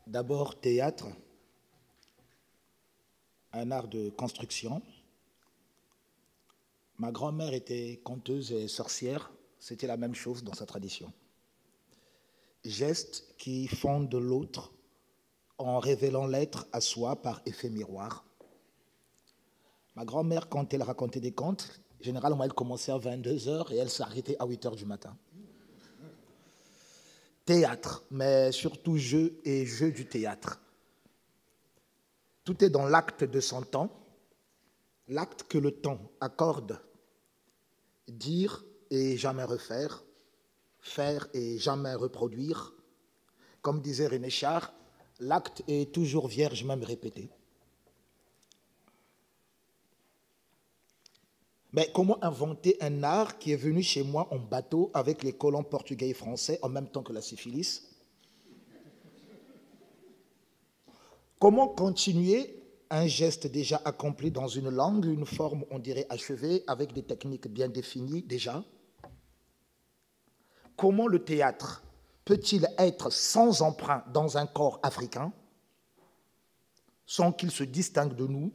D'abord, théâtre, un art de construction. Ma grand-mère était conteuse et sorcière, c'était la même chose dans sa tradition. Gestes qui fondent l'autre en révélant l'être à soi par effet miroir. Ma grand-mère, quand elle racontait des contes, généralement elle commençait à 22h et elle s'arrêtait à 8h du matin. Théâtre, mais surtout jeu et jeu du théâtre. Tout est dans l'acte de son temps, l'acte que le temps accorde. Dire et jamais refaire, faire et jamais reproduire. Comme disait René Char, l'acte est toujours vierge, même répété. Mais comment inventer un art qui est venu chez moi en bateau avec les colons portugais et français en même temps que la syphilis? Comment continuer un geste déjà accompli dans une langue, une forme, on dirait, achevée, avec des techniques bien définies déjà? Comment le théâtre peut-il être sans emprunt dans un corps africain, sans qu'il se distingue de nous?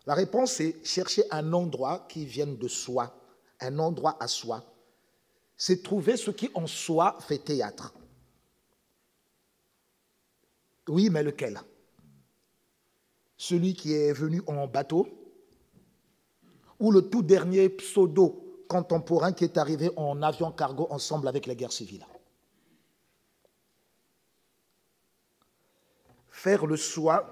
La réponse est chercher un endroit qui vienne de soi, un endroit à soi. C'est trouver ce qui en soi fait théâtre. Oui, mais lequel? Celui qui est venu en bateau ou le tout dernier pseudo contemporain qui est arrivé en avion cargo ensemble avec la guerre civile? Faire le soi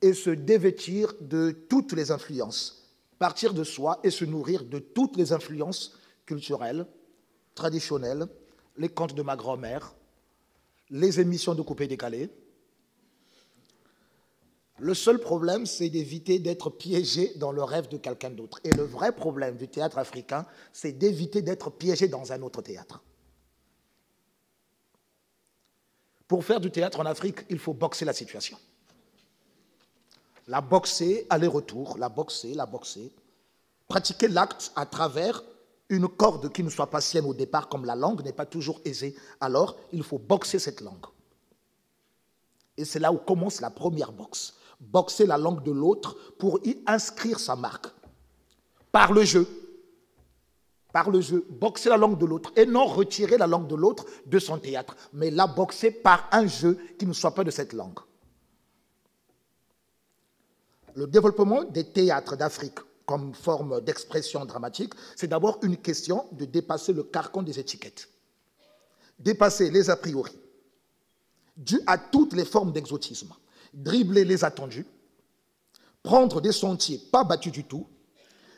et se dévêtir de toutes les influences, partir de soi et se nourrir de toutes les influences culturelles, traditionnelles, les contes de ma grand-mère, les émissions de coupé-décalé. Le seul problème, c'est d'éviter d'être piégé dans le rêve de quelqu'un d'autre. Et le vrai problème du théâtre africain, c'est d'éviter d'être piégé dans un autre théâtre. Pour faire du théâtre en Afrique, il faut boxer la situation. La boxer, aller-retour, la boxer. Pratiquer l'acte à travers une corde qui ne soit pas sienne au départ, comme la langue n'est pas toujours aisée. Alors, il faut boxer cette langue. Et c'est là où commence la première boxe. Boxer la langue de l'autre pour y inscrire sa marque. Par le jeu. Par le jeu. Boxer la langue de l'autre. Et non retirer la langue de l'autre de son théâtre. Mais la boxer par un jeu qui ne soit pas de cette langue. Le développement des théâtres d'Afrique comme forme d'expression dramatique, c'est d'abord une question de dépasser le carcan des étiquettes. Dépasser les a priori, dus à toutes les formes d'exotisme, dribbler les attendus, prendre des sentiers pas battus du tout,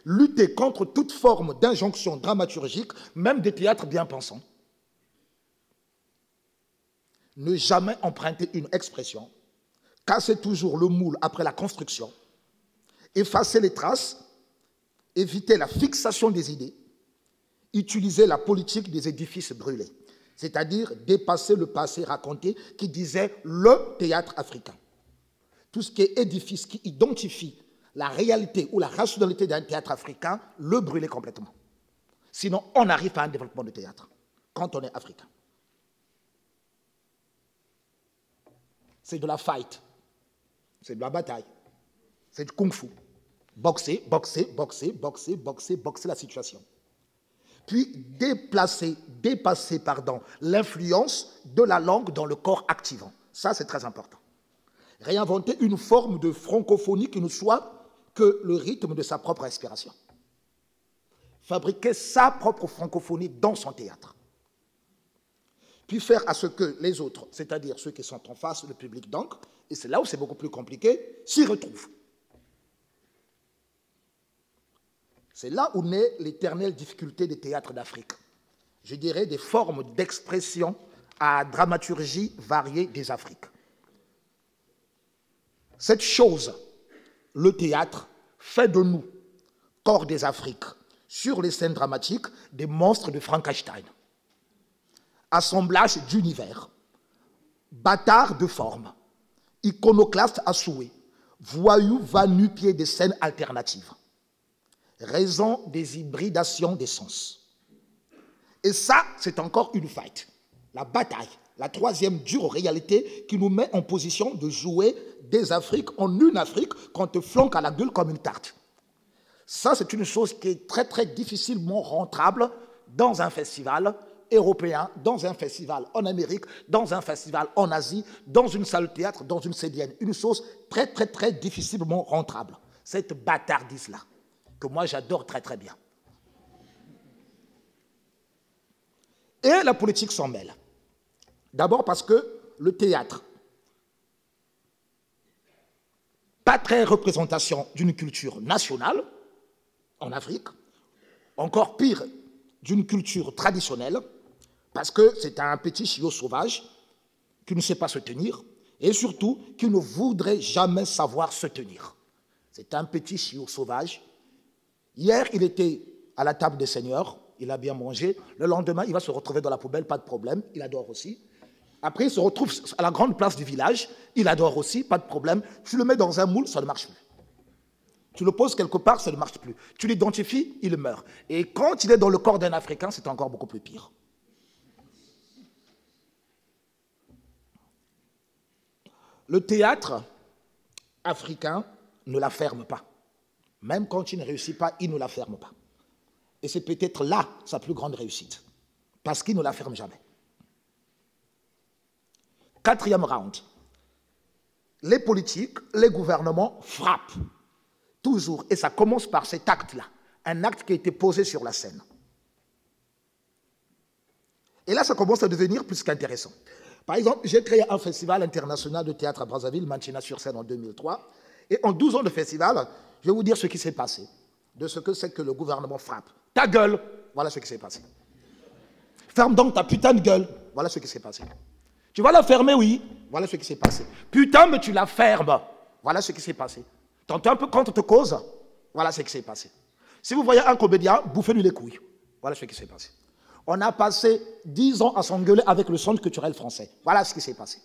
lutter contre toute forme d'injonction dramaturgique, même des théâtres bien pensants. Ne jamais emprunter une expression, casser toujours le moule après la construction, effacer les traces, éviter la fixation des idées, utiliser la politique des édifices brûlés, c'est-à-dire dépasser le passé raconté qui disait le théâtre africain. Tout ce qui est édifice qui identifie la réalité ou la rationalité d'un théâtre africain, le brûler complètement. Sinon, on arrive à un développement de théâtre quand on est africain. C'est de la fight, c'est de la bataille. C'est du kung-fu. Boxer la situation. Puis dépasser l'influence de la langue dans le corps activant. Ça, c'est très important. Réinventer une forme de francophonie qui ne soit que le rythme de sa propre respiration. Fabriquer sa propre francophonie dans son théâtre. Puis faire à ce que les autres, c'est-à-dire ceux qui sont en face, le public donc, et c'est là où c'est beaucoup plus compliqué, s'y retrouvent. C'est là où naît l'éternelle difficulté des théâtres d'Afrique. Je dirais des formes d'expression à dramaturgie variée des Afriques. Cette chose, le théâtre, fait de nous, corps des Afriques, sur les scènes dramatiques, des monstres de Frankenstein. Assemblage d'univers, bâtard de forme, iconoclaste à souhait, voyou va nu-pied des scènes alternatives. Raison des hybridations des sens. Et ça, c'est encore une fight. La bataille, La troisième dure réalité qui nous met en position de jouer des Afriques en une Afrique qu'on te flanque à la gueule comme une tarte. Ça, c'est une chose qui est très, très difficilement rentrable dans un festival européen, dans un festival en Amérique, dans un festival en Asie, dans une salle de théâtre, dans une CDN. Une chose très, très, très difficilement rentrable. Cette bâtardise-là, que moi j'adore très, très bien. Et la politique s'en mêle. D'abord parce que le théâtre, pas très représentation d'une culture nationale en Afrique, encore pire d'une culture traditionnelle, parce que c'est un petit chiot sauvage qui ne sait pas se tenir et surtout qui ne voudrait jamais savoir se tenir. C'est un petit chiot sauvage. Hier, il était à la table des seigneurs, il a bien mangé. Le lendemain, il va se retrouver dans la poubelle, pas de problème, il adore aussi. Après, il se retrouve à la grande place du village, il adore aussi, pas de problème. Tu le mets dans un moule, ça ne marche plus. Tu le poses quelque part, ça ne marche plus. Tu l'identifies, il meurt. Et quand il est dans le corps d'un Africain, c'est encore beaucoup plus pire. Le théâtre africain ne la ferme pas. Même quand il ne réussit pas, il ne la ferme pas. Et c'est peut-être là sa plus grande réussite. Parce qu'il ne la ferme jamais. Quatrième round. Les politiques, les gouvernements frappent. Toujours. Et ça commence par cet acte-là. Un acte qui a été posé sur la scène. Et là, ça commence à devenir plus qu'intéressant. Par exemple, j'ai créé un festival international de théâtre à Brazzaville, Manchina-sur-Seine, en 2003. Et en 12 ans de festival, je vais vous dire ce qui s'est passé. De ce que c'est que le gouvernement frappe. Ta gueule, voilà ce qui s'est passé. Ferme donc ta putain de gueule, voilà ce qui s'est passé. Tu vas la fermer, oui, voilà ce qui s'est passé. Putain, mais tu la fermes, voilà ce qui s'est passé. T'entends un peu contre te cause, voilà ce qui s'est passé. Si vous voyez un comédien, bouffez-lui les couilles, voilà ce qui s'est passé. On a passé 10 ans à s'engueuler avec le centre culturel français. Voilà ce qui s'est passé.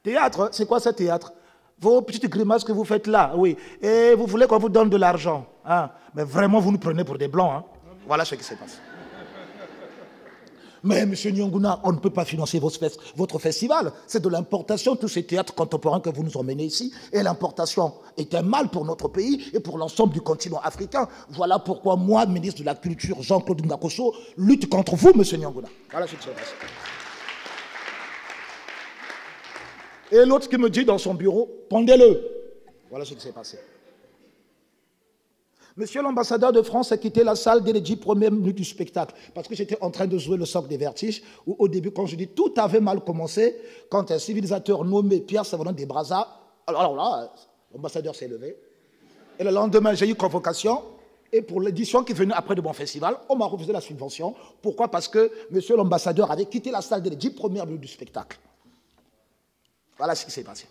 Théâtre, c'est quoi ce théâtre? Vos petites grimaces que vous faites là, oui. Et vous voulez qu'on vous donne de l'argent. Hein? Mais vraiment, vous nous prenez pour des blancs. Hein? Voilà ce qui s'est passé. Mais M. Nyonguna, on ne peut pas financer votre festival. C'est de l'importation, tous ces théâtres contemporains que vous nous emmenez ici. Et l'importation est un mal pour notre pays et pour l'ensemble du continent africain. Voilà pourquoi moi, ministre de la Culture, Jean-Claude Ngakoso, lutte contre vous, M. Nyonguna. Voilà ce qui s'est passé. Et l'autre qui me dit dans son bureau, pendez-le. Voilà ce qui s'est passé. Monsieur l'ambassadeur de France a quitté la salle dès les 10 premières minutes du spectacle, parce que j'étais en train de jouer le socle des vertiges, où au début, quand je dis tout avait mal commencé, quand un civilisateur nommé Pierre Savonnin des Brazza, alors là, l'ambassadeur s'est levé. Et le lendemain, j'ai eu convocation, et pour l'édition qui venait après de mon festival, on m'a refusé la subvention. Pourquoi? Parce que monsieur l'ambassadeur avait quitté la salle dès les 10 premières minutes du spectacle. Voilà ce qui s'est passé.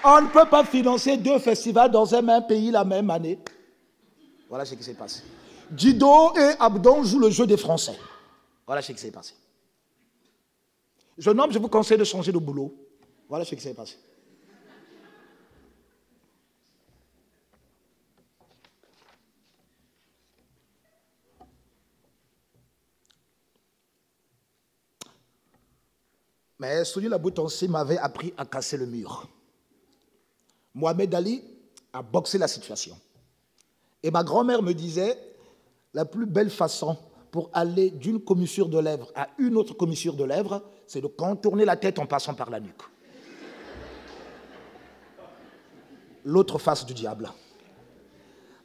On ne peut pas financer 2 festivals dans un même pays la même année. Voilà ce qui s'est passé. Dido et Abdon jouent le jeu des Français. Voilà ce qui s'est passé. Jeune homme, je vous conseille de changer de boulot. Voilà ce qui s'est passé. Mais Souni Laboutonsi m'avait appris à casser le mur. Mohamed Ali a boxé la situation. Et ma grand-mère me disait, la plus belle façon pour aller d'une commissure de lèvres à une autre commissure de lèvres, c'est de contourner la tête en passant par la nuque. L'autre face du diable.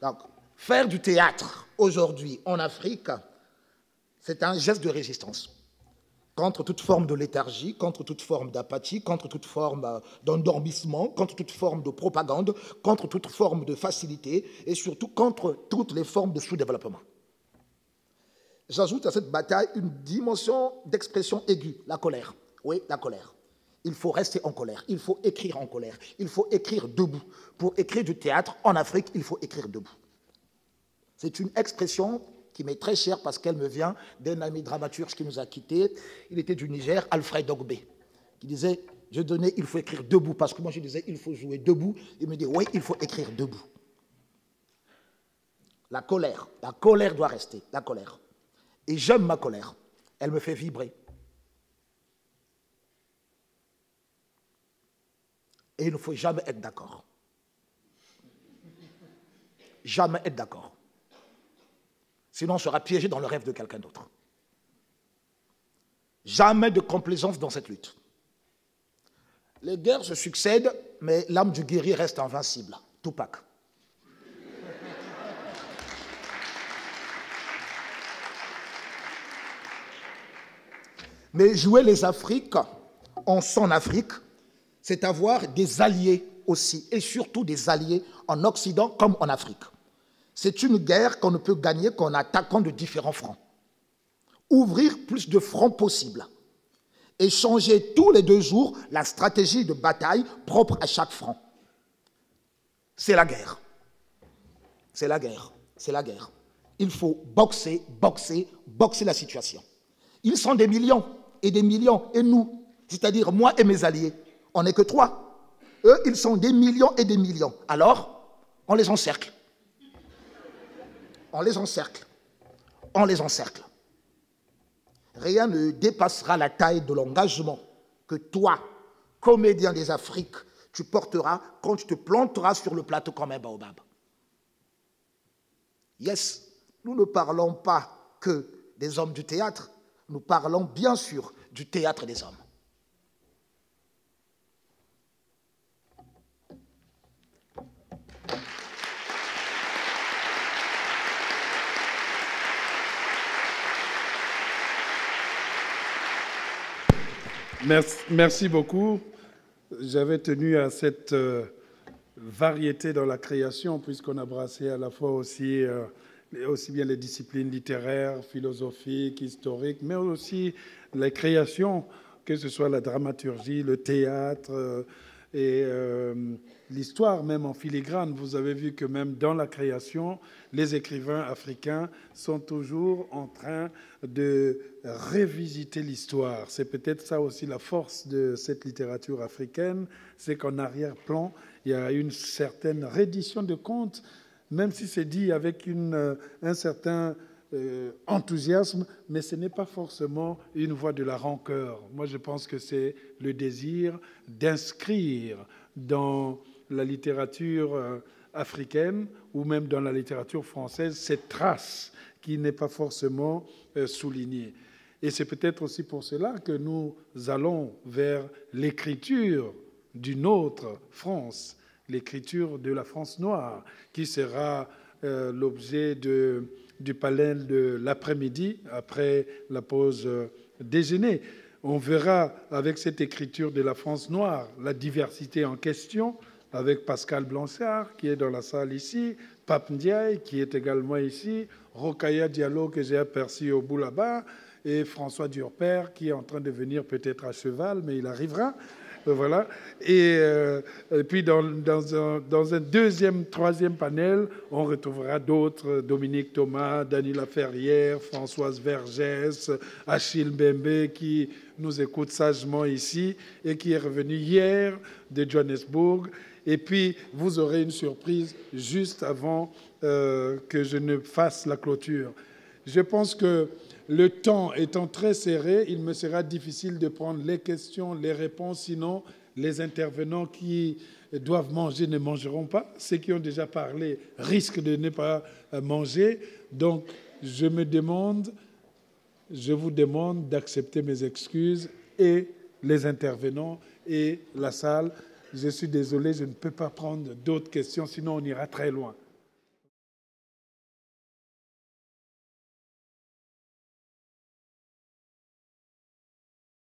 Donc, faire du théâtre aujourd'hui en Afrique, c'est un geste de résistance. Contre toute forme de léthargie, contre toute forme d'apathie, contre toute forme d'endormissement, contre toute forme de propagande, contre toute forme de facilité et surtout contre toutes les formes de sous-développement. J'ajoute à cette bataille une dimension d'expression aiguë, la colère. Oui, la colère. Il faut rester en colère, il faut écrire en colère, il faut écrire debout. Pour écrire du théâtre en Afrique, il faut écrire debout. C'est une expression qui m'est très chère parce qu'elle me vient d'un ami dramaturge qui nous a quittés. Il était du Niger, Alfred Ogbe, qui disait, je donnais, il faut écrire debout, parce que moi je disais, il faut jouer debout. Il me dit, oui, il faut écrire debout. La colère doit rester, la colère. Et j'aime ma colère. Elle me fait vibrer. Et il ne faut jamais être d'accord. Jamais être d'accord. Sinon, on sera piégé dans le rêve de quelqu'un d'autre. Jamais de complaisance dans cette lutte. Les guerres se succèdent, mais l'âme du guerrier reste invincible. Tupac. Mais jouer les Afriques en son Afrique, c'est avoir des alliés aussi, et surtout des alliés en Occident comme en Afrique. C'est une guerre qu'on ne peut gagner qu'en attaquant de différents fronts. Ouvrir plus de fronts possibles et changer tous les 2 jours la stratégie de bataille propre à chaque front. C'est la guerre. C'est la guerre. C'est la guerre. Il faut boxer, boxer, boxer la situation. Ils sont des millions, et nous, c'est-à-dire moi et mes alliés, on n'est que 3. Eux, ils sont des millions et des millions. Alors, on les encercle. On les encercle. On les encercle. Rien ne dépassera la taille de l'engagement que toi, comédien des Afriques, tu porteras quand tu te planteras sur le plateau comme un baobab. Yes, nous ne parlons pas que des hommes du théâtre, nous parlons bien sûr du théâtre des hommes. Merci beaucoup. J'avais tenu à cette variété dans la création, puisqu'on a brassé à la fois aussi bien les disciplines littéraires, philosophiques, historiques, mais aussi les créations, que ce soit la dramaturgie, le théâtre et l'histoire même en filigrane. Vous avez vu que même dans la création, les écrivains africains sont toujours en train de revisiter l'histoire. C'est peut-être ça aussi la force de cette littérature africaine, c'est qu'en arrière-plan, il y a une certaine reddition de comptes, même si c'est dit avec un certain enthousiasme, mais ce n'est pas forcément une voix de la rancœur. Moi, je pense que c'est le désir d'inscrire dans la littérature africaine ou même dans la littérature française cette trace qui n'est pas forcément soulignée. Et c'est peut-être aussi pour cela que nous allons vers l'écriture d'une autre France, l'écriture de la France noire, qui sera l'objet du panel de l'après-midi, après la pause déjeuner. On verra avec cette écriture de la France noire la diversité en question, avec Pascal Blanchard, qui est dans la salle ici, Pape Ndiaye, qui est également ici, Rokhaya Diallo, que j'ai aperçu au bout là-bas, et François Durper, qui est en train de venir peut-être à cheval, mais il arrivera. Voilà. Et puis dans un deuxième, troisième panel, on retrouvera d'autres, Dominique Thomas, Dany Laferrière, Françoise Vergès, Achille Mbembe, qui nous écoute sagement ici et qui est revenu hier de Johannesburg. Et puis, vous aurez une surprise juste avant que je ne fasse la clôture. Je pense que le temps étant très serré, il me sera difficile de prendre les questions, les réponses, sinon les intervenants qui doivent manger ne mangeront pas. Ceux qui ont déjà parlé risquent de ne pas manger. Donc, je vous demande d'accepter mes excuses et les intervenants et la salle. Je suis désolé, je ne peux pas prendre d'autres questions, sinon on ira très loin.